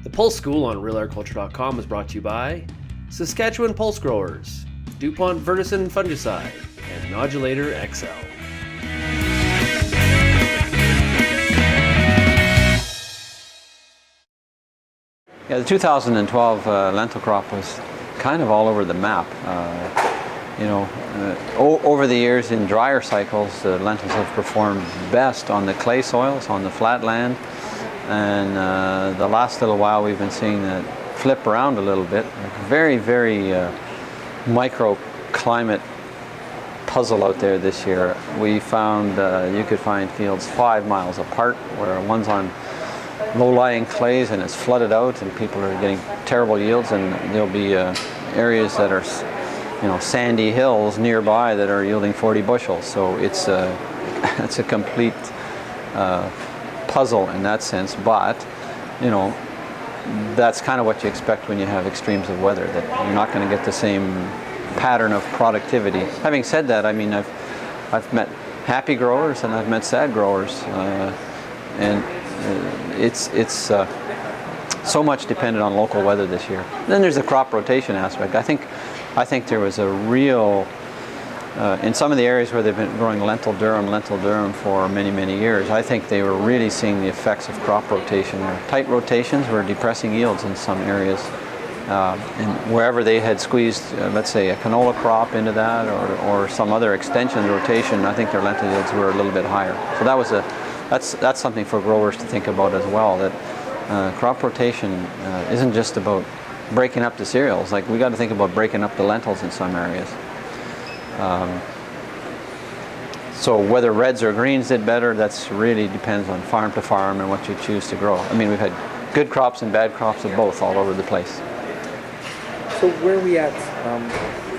The Pulse School on RealAgriculture.com is brought to you by Saskatchewan Pulse Growers, DuPont Verticin Fungicide, and Nodulator XL. Yeah, the 2012 lentil crop was kind of all over the map. Over the years in drier cycles, lentils have performed best on the clay soils, on the flat land, and the last little while we've been seeing that flip around a little bit. Very, very microclimate puzzle out there this year. We found you could find fields 5 miles apart where one's on low-lying clays and it's flooded out and people are getting terrible yields, and there'll be areas that are sandy hills nearby that are yielding 40 bushels. So it's a complete puzzle in that sense, but that's kind of what you expect when you have extremes of weather, that you're not going to get the same pattern of productivity. Having said that, I mean, I've met happy growers and I've met sad growers, and it's so much dependent on local weather this year. Then there's the crop rotation aspect. I think there was a real in some of the areas where they've been growing lentil durum for many, many years, I think they were really seeing the effects of crop rotation. Tight rotations were depressing yields in some areas. And wherever they had squeezed, let's say, a canola crop into that or some other extension rotation, I think their lentil yields were a little bit higher. So that's something for growers to think about as well, that crop rotation isn't just about breaking up the cereals. Like, we got to think about breaking up the lentils in some areas. So whether reds or greens did better, that's really depends on farm to farm and what you choose to grow. I mean, we've had good crops and bad crops of both all over the place. So where are we at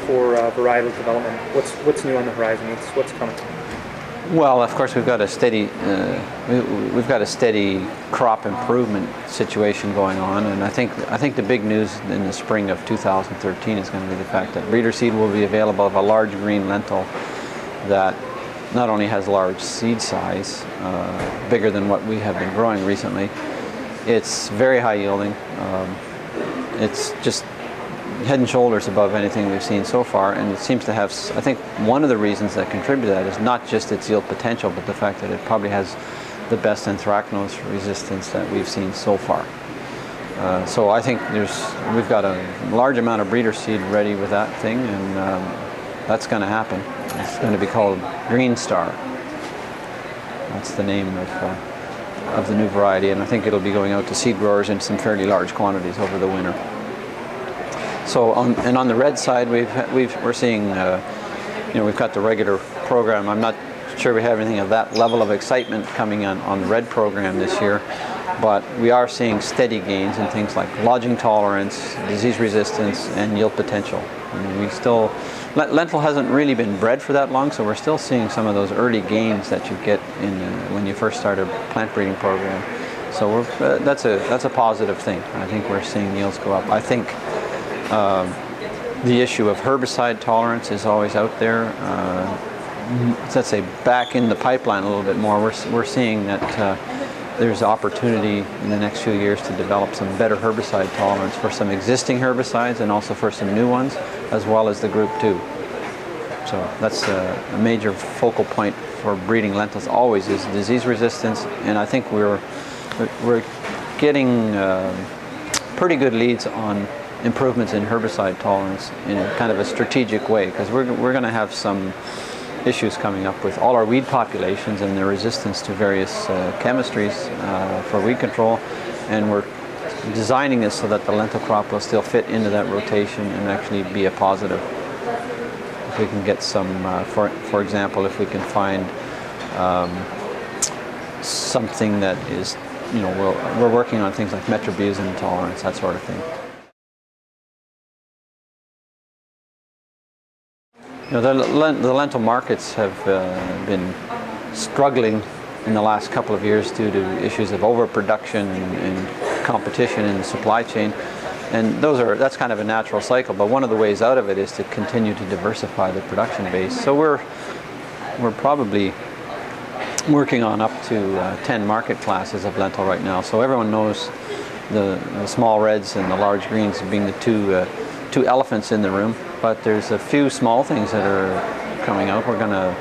for varietal development? What's new on the horizon? What's coming? Well, of course, we've got a steady crop improvement situation going on, and I think the big news in the spring of 2013 is going to be the fact that breeder seed will be available of a large green lentil that not only has large seed size, bigger than what we have been growing recently. It's very high yielding. It's just head and shoulders above anything we've seen so far, and it seems to have, I think one of the reasons that contribute to that is not just its yield potential, but the fact that it probably has the best anthracnose resistance that we've seen so far. So I think we've got a large amount of breeder seed ready with that thing, and that's going to happen. It's going to be called Green Star. That's the name of the new variety, and I think it'll be going out to seed growers in some fairly large quantities over the winter. So on the red side, we're seeing, we've got the regular program. I'm not sure we have anything of that level of excitement coming on the red program this year, but we are seeing steady gains in things like lodging tolerance, disease resistance, and yield potential. And lentil hasn't really been bred for that long, so we're still seeing some of those early gains that you get when you first start a plant breeding program. So that's a positive thing. I think we're seeing yields go up. I think the issue of herbicide tolerance is always out there. Let's say back in the pipeline a little bit more. We're seeing that there's opportunity in the next few years to develop some better herbicide tolerance for some existing herbicides and also for some new ones, as well as the Group 2. So that's a major focal point for breeding lentils always is disease resistance, and I think we're getting pretty good leads on improvements in herbicide tolerance in kind of a strategic way, because we're going to have some issues coming up with all our weed populations and their resistance to various chemistries for weed control, and we're designing this so that the lentil crop will still fit into that rotation and actually be a positive. If we can get some, for example, if we can find something that is, we're working on things like metribuzin tolerance, that sort of thing. The lentil markets have been struggling in the last couple of years due to issues of overproduction and competition in the supply chain, and that's kind of a natural cycle. But one of the ways out of it is to continue to diversify the production base. So we're probably working on up to 10 market classes of lentil right now. So everyone knows the small reds and the large greens being the two elephants in the room. But there's a few small things that are coming out. We're going to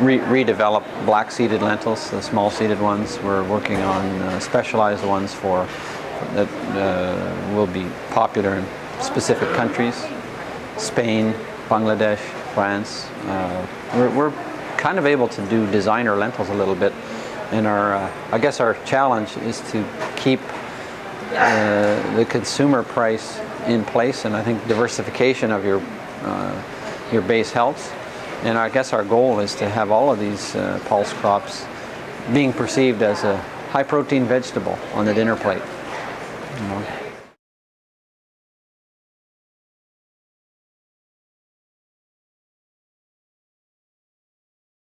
redevelop black-seeded lentils, the small-seeded ones. We're working on specialized ones that will be popular in specific countries: Spain, Bangladesh, France. We're kind of able to do designer lentils a little bit, and I guess our challenge is to keep the consumer price in place, and I think diversification of your base helps. And I guess our goal is to have all of these pulse crops being perceived as a high-protein vegetable on the dinner plate. You know.